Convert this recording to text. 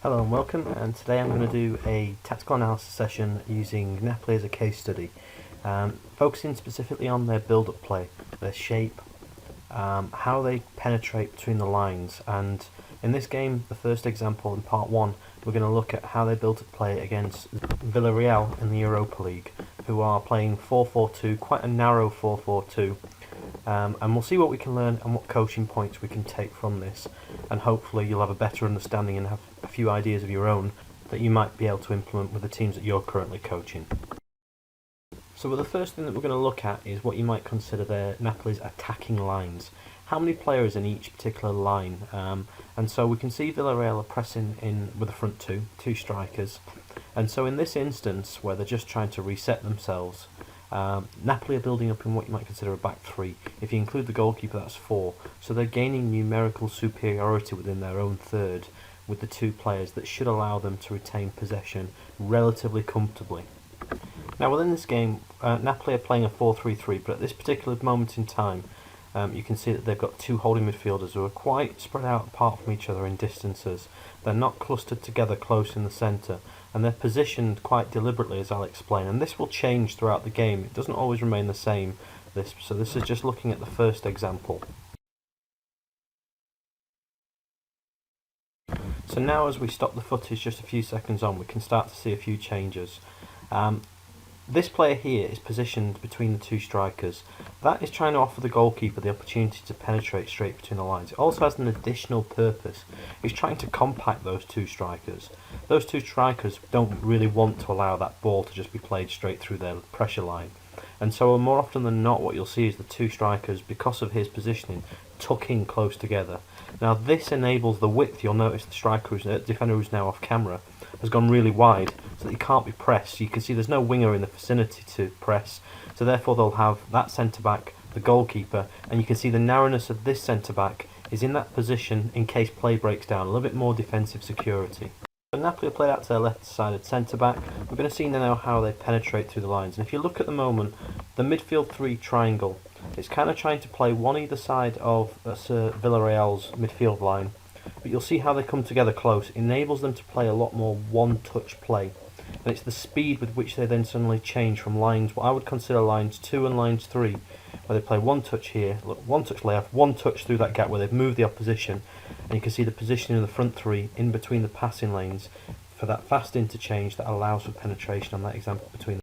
Hello and welcome, and today I'm going to do a tactical analysis session using Napoli as a case study, focusing specifically on their build-up play, their shape, how they penetrate between the lines, and in this game, the first example in part 1, we're going to look at how they built up play against Villarreal in the Europa League, who are playing 4-4-2, quite a narrow 4-4-2. And we'll see what we can learn and what coaching points we can take from this, and hopefully you'll have a better understanding and have a few ideas of your own that you might be able to implement with the teams that you're currently coaching. So the first thing that we're going to look at is what you might consider their Napoli's attacking lines. How many players in each particular line? And so we can see Villarreal are pressing in with the front two strikers. And so in this instance, where they're just trying to reset themselves, Napoli are building up in what you might consider a back three. If you include the goalkeeper, that's 4. So they're gaining numerical superiority within their own third with the 2 players that should allow them to retain possession relatively comfortably. Now within this game, Napoli are playing a 4-3-3, but at this particular moment in time, you can see that they've got 2 holding midfielders who are quite spread out apart from each other in distances. They're not clustered together close in the centre, and they're positioned quite deliberately, as I'll explain, and this will change throughout the game. It doesn't always remain the same, so this is just looking at the first example. So now as we stop the footage just a few seconds on, we can start to see a few changes. This player here is positioned between the 2 strikers. That is trying to offer the goalkeeper the opportunity to penetrate straight between the lines. It also has an additional purpose. It's trying to compact those 2 strikers. Those 2 strikers don't really want to allow that ball to just be played straight through their pressure line. And so more often than not, what you'll see is the 2 strikers, because of his positioning, tuck in close together. Now this enables the width. You'll notice the defender who's now off camera has gone really wide so that he can't be pressed. You can see there's no winger in the vicinity to press, so therefore they'll have that centre back, the goalkeeper, and you can see the narrowness of this centre back is in that position in case play breaks down, a little bit more defensive security. So Napoli are played out to their left-sided centre-back. We're going to see now how they penetrate through the lines. And if you look at the moment, the midfield 3 triangle, it's kind of trying to play one either side of Villarreal's midfield line. But you'll see how they come together close. It enables them to play a lot more one-touch play. And it's the speed with which they then suddenly change from lines, what I would consider lines 2 and lines 3, where they play one touch here, look, one touch left, one touch through that gap where they've moved the opposition, and you can see the position in the front 3 in between the passing lanes for that fast interchange that allows for penetration on that example between